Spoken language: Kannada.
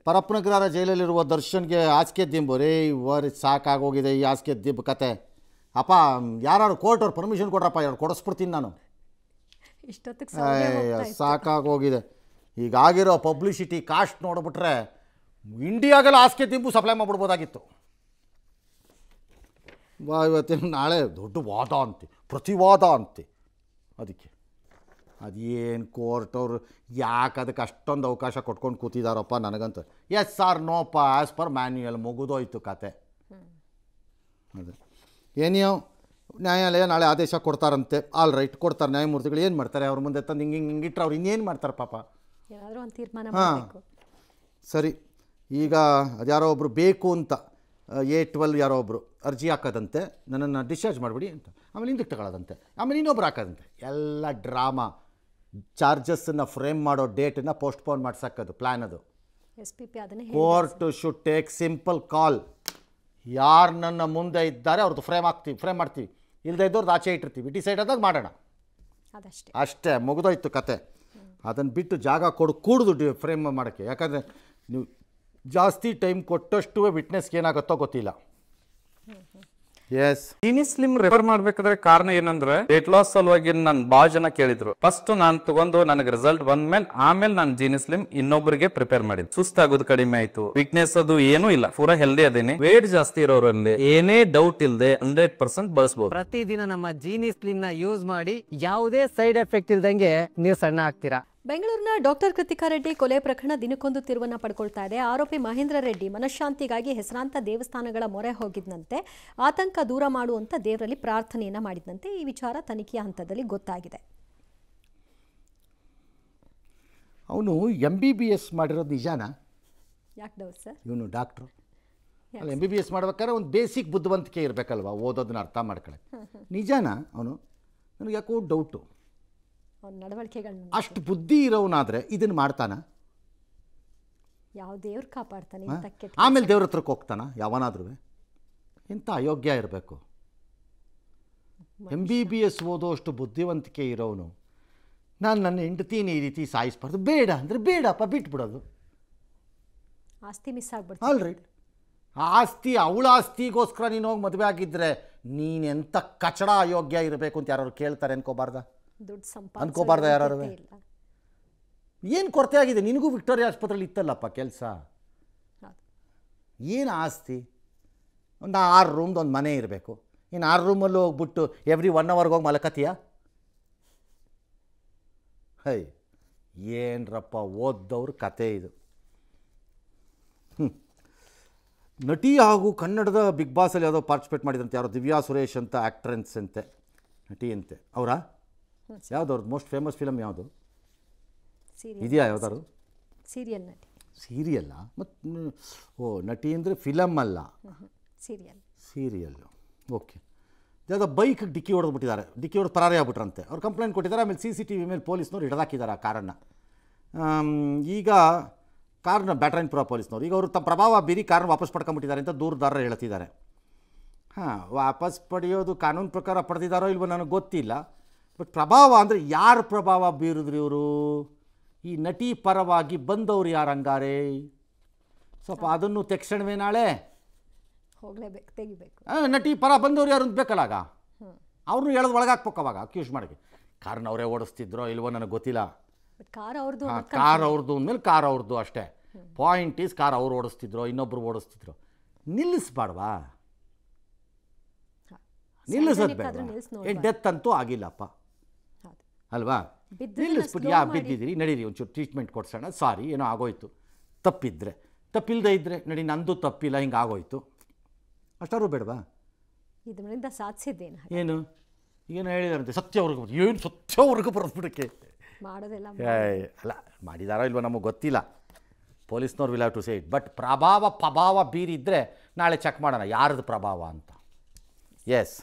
ಪರಪ್ಪನಗ್ರಹಾರ ಜೈಲಲ್ಲಿರುವ ದರ್ಶನ್ಗೆ ಹಾಸಿಗೆ ದಿಂಬು ರೇ ವರ್ ಸಾಕಾಗೋಗಿದೆ ಈ ಹಾಸಿಗೆ ದಿಂಬು ಕತೆ. ಅಪ್ಪ ಯಾರು ಕೋರ್ಟ್ ಅವ್ರು ಪರ್ಮಿಷನ್ ಕೊಡ್ರಪ್ಪ, ಯಾರು ಕೊಡಿಸ್ಬಿಡ್ತೀನಿ ನಾನು. ಸಾಕಾಗೋಗಿದೆ. ಈಗಾಗಿರೋ ಪಬ್ಲಿಸಿಟಿ ಕಾಸ್ಟ್ ನೋಡಿಬಿಟ್ರೆ ಇಂಡಿಯಾಗೆಲ್ಲ ಹಾಸಿಗೆ ದಿಂಬು ಸಪ್ಲೈ ಮಾಡಿಬಿಡ್ಬೋದಾಗಿತ್ತು. ಇವತ್ತೇನು ನಾಳೆ ದೊಡ್ಡ ವಾದ ಅಂತೆ, ಪ್ರತಿವಾದ ಅಂತೆ. ಅದಕ್ಕೆ ಅದೇನು ಕೋರ್ಟ್ ಅವರು ಯಾಕೆ ಅದಕ್ಕೆ ಅಷ್ಟೊಂದು ಅವಕಾಶ ಕೊಟ್ಕೊಂಡು ಕೂತಿದ್ದಾರಪ್ಪ ನನಗಂತ. ಎಸ್ ಆರ್ ನೋಪ್ಪ ಆ್ಯಸ್ ಪರ್ ಮ್ಯಾನ್ಯುಯಲ್ ಮುಗಿದೋಯ್ತು ಕತೆ. ಅದೇ ಏನೋ ನ್ಯಾಯಾಲಯ ನಾಳೆ ಆದೇಶ ಕೊಡ್ತಾರಂತೆ. ಆಲ್ ರೈಟ್, ಕೊಡ್ತಾರೆ. ನ್ಯಾಯಮೂರ್ತಿಗಳು ಏನು ಮಾಡ್ತಾರೆ, ಅವ್ರ ಮುಂದೆ ತಂದು ಹಿಂಗಿಟ್ರೆ ಅವ್ರು ಇನ್ನೇನು ಮಾಡ್ತಾರೆ ಪಾಪ. ಹಾಂ ಸರಿ. ಈಗ ಅದ್ಯಾರೋ ಒಬ್ಬರು ಬೇಕು ಅಂತ A12 ಯಾರೋ ಒಬ್ಬರು ಅರ್ಜಿ ಹಾಕೋದಂತೆ, ನನ್ನನ್ನು ಡಿಸ್ಚಾರ್ಜ್ ಮಾಡಿಬಿಡಿ ಅಂತ. ಆಮೇಲೆ ಹಿಂದಕ್ಕೆ ತಗೊಳ್ಳೋದಂತೆ, ಆಮೇಲೆ ಇನ್ನೊಬ್ರು ಹಾಕೋದಂತೆ. ಎಲ್ಲ ಡ್ರಾಮಾ. ಚಾರ್ಜಸ್ಸನ್ನು ಫ್ರೇಮ್ ಮಾಡೋ ಡೇಟನ್ನು ಪೋಸ್ಟ್ಪೋನ್ ಮಾಡ್ಸೋಕ್ಕದು ಪ್ಲ್ಯಾನ್. ಅದು ಕೋರ್ಟ್ ಶುಡ್ ಟೇಕ್ ಸಿಂಪಲ್ ಕಾಲ್. ಯಾರು ನನ್ನ ಮುಂದೆ ಇದ್ದಾರೆ ಅವ್ರದ್ದು ಫ್ರೇಮ್ ಮಾಡ್ತೀವಿ, ಇಲ್ಲದೆ ಇದ್ದವ್ರದ್ದು ಆಚೆ ಇಟ್ಟಿರ್ತೀವಿ. ಡಿಸೈಡ್ ಆದಾಗ ಮಾಡೋಣ ಅಷ್ಟೇ, ಮುಗಿದೋಯ್ತು ಕತೆ. ಅದನ್ನು ಬಿಟ್ಟು ಜಾಗ ಕೂಡುದು ಫ್ರೇಮ್ ಮಾಡೋಕ್ಕೆ. ಯಾಕಂದರೆ ನೀವು ಜಾಸ್ತಿ ಟೈಮ್ ಕೊಟ್ಟಷ್ಟು ವಿಟ್ನೆಸ್ಗೆ ಏನಾಗುತ್ತೋ ಗೊತ್ತಿಲ್ಲ. ಎಸ್, ಜೀನಿ ಸ್ಲಿಮ್ ರೆಫರ್ ಮಾಡ್ಬೇಕಾದ್ರೆ ಕಾರಣ ಏನಂದ್ರೆ ವೇಟ್ ಲಾಸ್ ಸಲುವಾಗಿ ನಾನು ಭಾಳ ಜನ ಕೇಳಿದ್ರು. ಫಸ್ಟ್ ನಾನು ತಗೊಂಡು ನನಗೆ ರಿಸಲ್ಟ್ ಬಂದ್ಮೇಲೆ ಆಮೇಲೆ ನಾನು ಜೀನಿ ಸ್ಲಿಮ್ ಇನ್ನೊಬ್ಬರಿಗೆ ಪ್ರಿಪೇರ್ ಮಾಡಿದ್. ಸುಸ್ತಾಗೋದು ಕಡಿಮೆ ಆಯ್ತು, ವೀಕ್ನೆಸ್ ಅದು ಏನೂ ಇಲ್ಲ, ಪೂರಾ ಹೆಲ್ದಿ ಅದೇನೆ. ವೇಟ್ ಜಾಸ್ತಿ ಇರೋರಲ್ಲಿ ಏನೇ ಡೌಟ್ ಇಲ್ಲದೆ 100% ಬಳಸಬಹುದು. ಪ್ರತಿದಿನ ನಮ್ಮ ಜೀನಿ ಸ್ಲಿಮ್ ನ ಯೂಸ್ ಮಾಡಿ ಯಾವುದೇ ಸೈಡ್ ಎಫೆಕ್ಟ್ ಇಲ್ದಂಗೆ ನೀವು ಸಣ್ಣ ಆಗ್ತೀರಾ. ಬೆಂಗಳೂರಿನ ಡಾಕ್ಟರ್ ಕೃತಿಕಾ ರೆಡ್ಡಿ ಕೊಲೆ ಪ್ರಕರಣ ದಿನಕ್ಕೊಂದು ತಿರುವನ್ನ ಪಡ್ಕೊಳ್ತಾ ಇದೆ. ಆರೋಪಿ ಮಹೇಂದ್ರ ರೆಡ್ಡಿ ಮನಃಶಾಂತಿಗಾಗಿ ಹೆಸರಾಂತ ದೇವಸ್ಥಾನಗಳ ಮೊರೆ ಹೋಗಿದ್ದಂತೆ, ಆತಂಕ ದೂರ ಮಾಡುವಂತ ದೇವರಲ್ಲಿ ಪ್ರಾರ್ಥನೆಯನ್ನ ಮಾಡಿದಂತೆ. ಈ ವಿಚಾರ ತನಿಖೆಯ ಹಂತದಲ್ಲಿ ಗೊತ್ತಾಗಿದೆ. ಅವನು MBBS ಮಾಡಿರೋದು ನಿಜಾನಾ? ಯಾಕೆ ಡೌಟ್ ಸರ್? ಇವನು ಡಾಕ್ಟ್ರು ಅಲ್ಲ, MBBS ಮಾಡ್ಬೇಕಾದ್ರೆ ಒಂದು ಬೇಸಿಕ್ ಬುದ್ಧಿವಂತಿಕೆ ಇರಬೇಕಲ್ವ, ಓದೋದನ್ನ ಅರ್ಥ ಮಾಡ್ಕೊಳ್ಳೋಕ್ಕೆ. ನಿಜಾನಾ ಅವನು? ನನಗೆ ಯಾಕೋ ಡೌಟು. ನಡವಳಿಕೆಗಳನ್ನ ಅಷ್ಟು ಬುದ್ಧಿ ಇರೋನಾದರೆ ಇದನ್ನು ಮಾಡ್ತಾನ? ಯಾವ ದೇವ್ರು ಕಾಪಾಡ್ತಾನೆ? ಆಮೇಲೆ ದೇವ್ರ ಹತ್ರಕ್ಕೆ ಹೋಗ್ತಾನ ಯಾವನಾದ್ರೂ? ಎಂಥ ಅಯೋಗ್ಯ ಇರಬೇಕು. MBBS ಓದೋ ಅಷ್ಟು ಬುದ್ಧಿವಂತಿಕೆ ಇರೋನು ನಾನು ನನ್ನ ಹೆಂಡತಿನ ಈ ರೀತಿ ಸಾಯಿಸ್ಬಾರ್ದು, ಬೇಡ ಅಂದರೆ ಬೇಡಪ್ಪ, ಬಿಟ್ಬಿಡೋದು. ಆಸ್ತಿ ಮಿಸ್ ಆಗ್ಬಿಡ್ತು. ಆಲ್ ರೈಟ್, ಆಸ್ತಿ ಅವಳ ಆಸ್ತಿಗೋಸ್ಕರ ನೀನು ಹೋಗಿ ಮದುವೆ ಆಗಿದ್ದರೆ ನೀನೆಂಥ ಕಚಡ ಅಯೋಗ್ಯ ಇರಬೇಕು ಅಂತ ಯಾರು ಕೇಳ್ತಾರೆ ಅನ್ಕೋಬಾರ್ದ? ಅನ್ಕೋಬಾರ್ದ ಯಾರು? ಏನು ಕೊರತೆ ಆಗಿದೆ ನಿನಗೂ? ವಿಕ್ಟೋರಿಯಾ ಆಸ್ಪತ್ರೆಯಲ್ಲಿ ಇತ್ತಲ್ಲಪ್ಪ ಕೆಲಸ. ಏನು ಆಸ್ತಿ? ಒಂದು 6 ರೂಮ್ದು ಒಂದು ಮನೆ ಇರಬೇಕು. ಇನ್ನು 6 ರೂಮಲ್ಲಿ ಹೋಗ್ಬಿಟ್ಟು ಎವ್ರಿ 1 ಅವರ್ಗೆ ಹೋಗಿ ಮಲಕತ್ತೀಯ? ಹೈ, ಏನರಪ್ಪ ಓದ್ದವ್ರ ಕತೆ ಇದು. ನಟಿ ಹಾಗೂ ಕನ್ನಡದ ಬಿಗ್ ಬಾಸಲ್ಲಿ ಯಾವುದೋ ಪಾರ್ಟಿಸಿಪೇಟ್ ಮಾಡಿದಂತೆ ಯಾರೋ ದಿವ್ಯಾ ಸುರೇಶ್ ಅಂತ ಆ್ಯಕ್ಟ್ರೆನ್ಸ್ ಅಂತೆ, ನಟಿ ಅಂತೆ. ಅವರಾ? ಯಾವುದವ್ರದ್ದು ಮೋಸ್ಟ್ ಫೇಮಸ್ ಫಿಲಮ್ ಯಾವುದು ಇದೆಯಾ? ಯಾವ್ದಾದ್ರು ಸೀರಿಯಲ್ ನಟಿ? ಸೀರಿಯಲ್ಲಾ? ಮತ್ತು ಓ, ನಟಿ ಅಂದರೆ ಫಿಲಮ್ ಅಲ್ಲ, ಸೀರಿಯಲ್ಲು. ಓಕೆ. ಯಾವುದೋ ಬೈಕ್ಗೆ ಡಿಕ್ಕಿ ಹೊಡೆದ್ಬಿಟ್ಟಿದ್ದಾರೆ, ಡಿಕ್ಕಿ ಹೊಡೆದು ಪರಾರಿ ಆಗ್ಬಿಟ್ರಂತೆ. ಅವ್ರು ಕಂಪ್ಲೇಂಟ್ ಕೊಟ್ಟಿದ್ದಾರೆ. ಆಮೇಲೆ CCTV ಮೇಲೆ ಪೊಲೀಸ್ನವ್ರು ಹಿಡಿದಾಕಿದ್ದಾರೆ ಆ ಕಾರನ್ನು. ಈಗ ಕಾರನ್ನ ಬ್ಯಾಟರಾಯನಪುರ ಪೊಲೀಸ್ನವ್ರು ಈಗ ಅವರು ತಮ್ಮ ಪ್ರಭಾವ ಬೀರಿ ಕಾರನ್ನು ವಾಪಸ್ ಪಡ್ಕೊಂಬಿಟ್ಟಿದ್ದಾರೆ ಅಂತ ದೂರದಾರರು ಹೇಳ್ತಿದ್ದಾರೆ. ಹಾಂ, ವಾಪಸ್ ಪಡೆಯೋದು ಕಾನೂನು ಪ್ರಕಾರ ಪಡೆದಿದ್ದಾರೋ ಇಲ್ವೋ ನನಗೆ ಗೊತ್ತಿಲ್ಲ. ಬಟ್ ಪ್ರಭಾವ ಅಂದರೆ ಯಾರು ಪ್ರಭಾವ ಬೀರಿದ್ರು ಇವರು? ಈ ನಟಿ ಪರವಾಗಿ ಬಂದವರು ಯಾರು ಹಂಗಾರೆ? ಸ್ವಲ್ಪ ಅದನ್ನು ತಕ್ಷಣವೇ ನಾಳೆ ಹೋಗಲೇಬೇಕು, ತೆಗಿಬೇಕು. ನಟಿ ಪರ ಬಂದವರು ಯಾರು ಅಂತ ಬೇಕಲ್ಲ, ಆಗ ಅವ್ರನ್ನೂ ಹೇಳೋದು ಒಳಗಾಕ್ಬೇಕು. ಅವಾಗ ಅಕ್ಯೂಸ್ ಮಾಡಿ ಕಾರನ್ನ ಅವರೇ ಓಡಿಸ್ತಿದ್ರೋ ಇಲ್ವೋ ನನಗೆ ಗೊತ್ತಿಲ್ಲ. ಕಾರ್ ಅವ್ರದ್ದು ಅಂದಮೇಲೆ ಕಾರ್ ಅವ್ರದ್ದು ಅಷ್ಟೇ. ಪಾಯಿಂಟ್ ಈಸ್ ಕಾರ್ ಅವ್ರು ಓಡಿಸ್ತಿದ್ರು, ಇನ್ನೊಬ್ರು ಓಡಿಸ್ತಿದ್ರು. ನಿಲ್ಲಿಸ್ಬಾರ್ವಾ? ನಿಲ್ಲಿಸೋದು ಬೇಡ. ಡೆತ್ ಅಂತೂ ಆಗಿಲ್ಲಪ್ಪ ಅಲ್ವಾ? ನಿಲ್ಲಿಸ್ಬಿಟ್ಟು ಬಿದ್ದಿದ್ದೀರಿ, ನಡೀರಿ ಒಂಚೂರು ಟ್ರೀಟ್ಮೆಂಟ್ ಕೊಡ್ಸೋಣ, ಸಾರಿ ಏನೋ ಆಗೋಯ್ತು, ತಪ್ಪಿದ್ರೆ ತಪ್ಪಿಲ್ಲದೆ ಇದ್ದರೆ ನಡಿ, ನಂದು ತಪ್ಪಿಲ್ಲ, ಹಿಂಗೆ ಆಗೋಯ್ತು, ಅಷ್ಟಾರು ಬೇಡವಾ? ಇದರಿಂದ ಸಾಧಿಸಿದ್ದೇನು? ಏನು ಹೇಳಿದಾರಂತೆ ಸತ್ಯವರ್ಗ, ಏನು ಸತ್ಯವರ್ಗ ಬರೋದ್ಬಿಡಕ್ಕೆ ಮಾಡೋದೆಲ್ಲ ಅಲ್ಲ, ಮಾಡಿದಾರೋ ಇಲ್ವೋ ನಮಗೆ ಗೊತ್ತಿಲ್ಲ. ಪೊಲೀಸ್ನವ್ರು will have to say it. But ಪ್ರಭಾವ ಬೀರಿದ್ರೆ ನಾಳೆ ಚೆಕ್ ಮಾಡೋಣ ಯಾರದು ಪ್ರಭಾವ ಅಂತ. ಎಸ್.